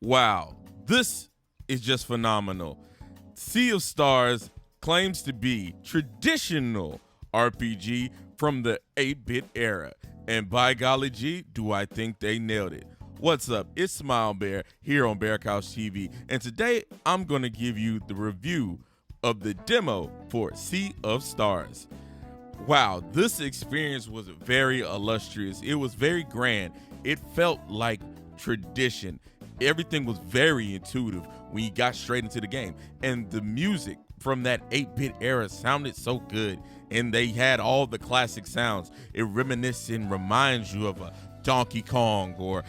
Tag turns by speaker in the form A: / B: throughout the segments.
A: Wow, this is just phenomenal. Sea of Stars claims to be traditional RPG from the 8-bit era. And by golly gee, do I think they nailed it. What's up? It's Smile Bear here on Bear Couch TV. And today I'm going to give you the review of the demo for Sea of Stars. Wow, this experience was very illustrious. It was very grand. It felt like tradition. Everything was very intuitive when you got straight into the game. And the music from that 8-bit era sounded so good. And they had all the classic sounds. It reminisces and reminds you of a Donkey Kong or,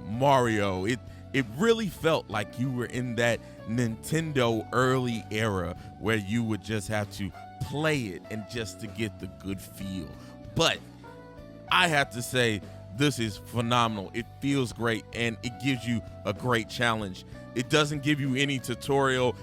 A: Mario. It really felt like you were in that Nintendo early era where you would just have to play it and just to get the good feel. But I have to say, this is phenomenal. It feels great and it gives you a great challenge. It doesn't give you any tutorial.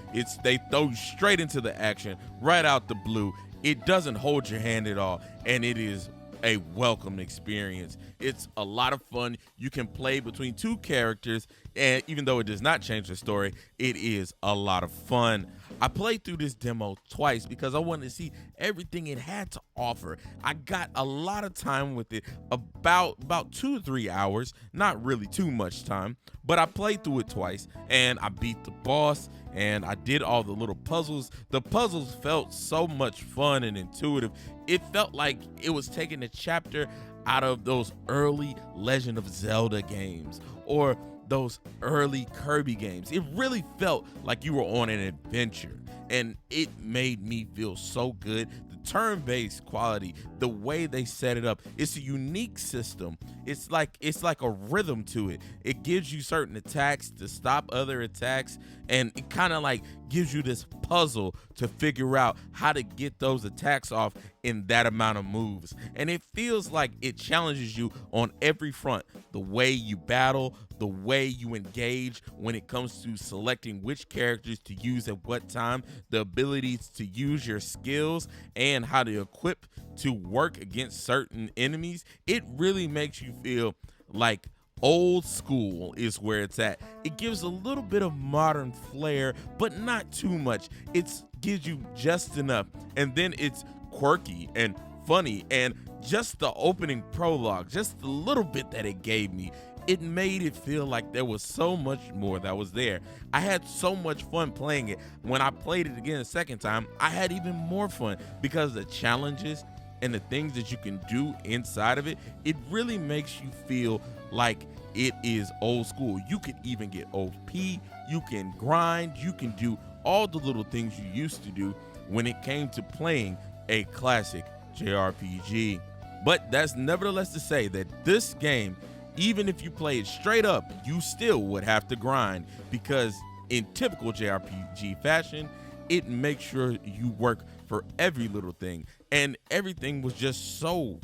A: They throw you straight into the action right out the blue. It doesn't hold your hand at all, and it is a welcome experience. It's a lot of fun. You can play between two characters, and even though it does not change the story, it is a lot of fun. I played through this demo twice because I wanted to see everything it had to offer. I got a lot of time with it, about 2 to 3 hours, not really too much time, but I played through it twice and I beat the boss and I did all the little puzzles. The puzzles felt so much fun and intuitive. It felt like it was taking a chapter out of those early Legend of Zelda games or those early Kirby games. It really felt like you were on an adventure, and it made me feel so good. The turn-based quality, the way they set it up, it's a unique system. It's like a rhythm to it. It gives you certain attacks to stop other attacks, and it kind of like gives you this puzzle to figure out how to get those attacks off in that amount of moves. And it feels like it challenges you on every front. The way you battle, the way you engage when it comes to selecting which characters to use at what time, the abilities to use your skills, and how to equip to work against certain enemies. It really makes you feel like old school is where it's at. It gives a little bit of modern flair, but not too much. It gives you just enough. And then it's quirky and funny, and just the opening prologue, just the little bit that it gave me, it made it feel like there was so much more that was there. I had so much fun playing it. When I played it again a second time, I had even more fun because the challenges and the things that you can do inside of it, it really makes you feel like it is old school. You could even get OP, you can grind, you can do all the little things you used to do when it came to playing a classic JRPG. But that's nevertheless to say that this game, even if you play it straight up, you still would have to grind, because in typical JRPG fashion, it makes sure you work for every little thing, and everything was just so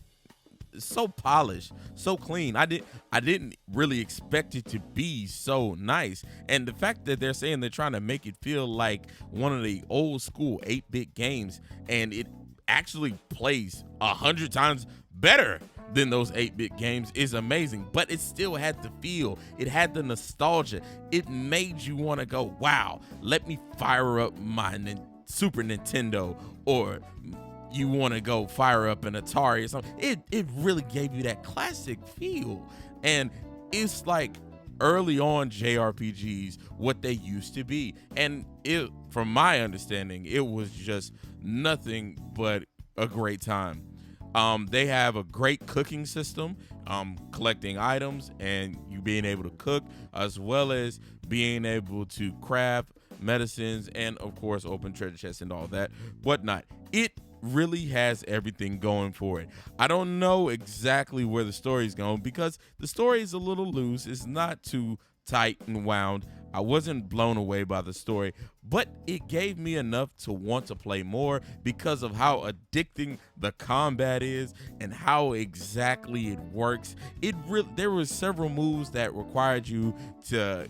A: polished, so clean. I didn't really expect it to be so nice. And the fact that they're saying they're trying to make it feel like one of the old school 8-bit games, and it actually plays 100 times better than those 8-bit games, is amazing. But it still had the feel, it had the nostalgia. It made you want to go, wow, let me fire up my Super Nintendo, or you want to go fire up an Atari or something. It really gave you that classic feel. And it's like early on JRPGs, what they used to be. And it, from my understanding, it was just nothing but a great time. They have a great cooking system, collecting items and you being able to cook, as well as being able to craft medicines and, of course, open treasure chests and all that whatnot. It really has everything going for it. I don't know exactly where the story is going, because the story is a little loose. It's not too tight and wound. I wasn't blown away by the story, but it gave me enough to want to play more because of how addicting the combat is and how exactly it works. There were several moves that required you to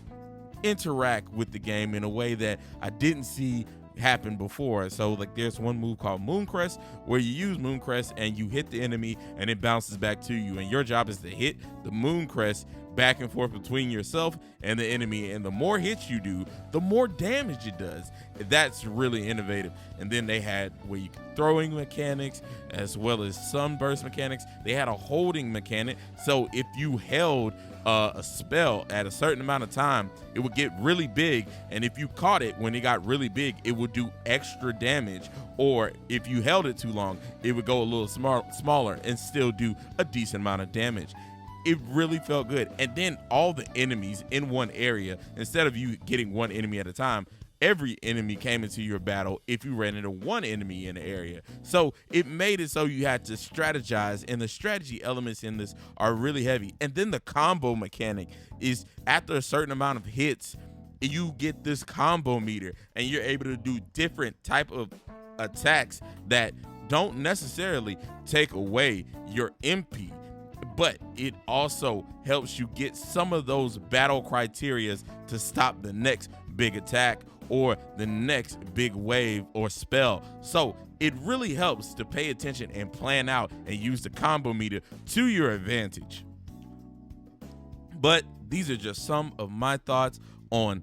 A: interact with the game in a way that I didn't see happen before. So like there's one move called Mooncrest where you use Mooncrest and you hit the enemy and it bounces back to you, and your job is to hit the Mooncrest back and forth between yourself and the enemy, and the more hits you do, the more damage it does. That's really innovative. And then they had throwing mechanics as well as sunburst mechanics. They had a holding mechanic, so if you held a spell at a certain amount of time, it would get really big, and if you caught it when it got really big, it would do extra damage. Or if you held it too long, it would go a little smaller and still do a decent amount of damage. It really felt good. And then all the enemies in one area, instead of you getting one enemy at a time, every enemy came into your battle if you ran into one enemy in the area. So it made it so you had to strategize, and the strategy elements in this are really heavy. And then the combo mechanic is, after a certain amount of hits, you get this combo meter, and you're able to do different type of attacks that don't necessarily take away your MP, but it also helps you get some of those battle criterias to stop the next big attack or the next big wave or spell. So it really helps to pay attention and plan out and use the combo meter to your advantage. But these are just some of my thoughts on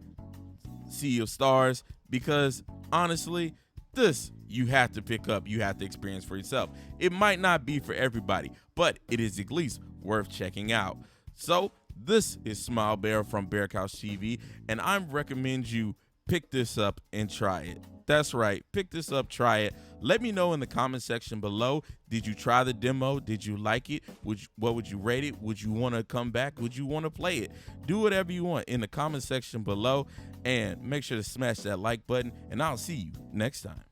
A: Sea of Stars, because honestly, this you have to pick up, you have to experience for yourself. It might not be for everybody, but it is at least worth checking out. So this is Smile Bear from Bear Couch TV, and I recommend you pick this up and try it. That's right, pick this up, try it. Let me know in the comment section below, did you try the demo? Did you like it? What would you rate it? Would you want to come back? Would you want to play it? Do whatever you want in the comment section below, and make sure to smash that like button, and I'll see you next time.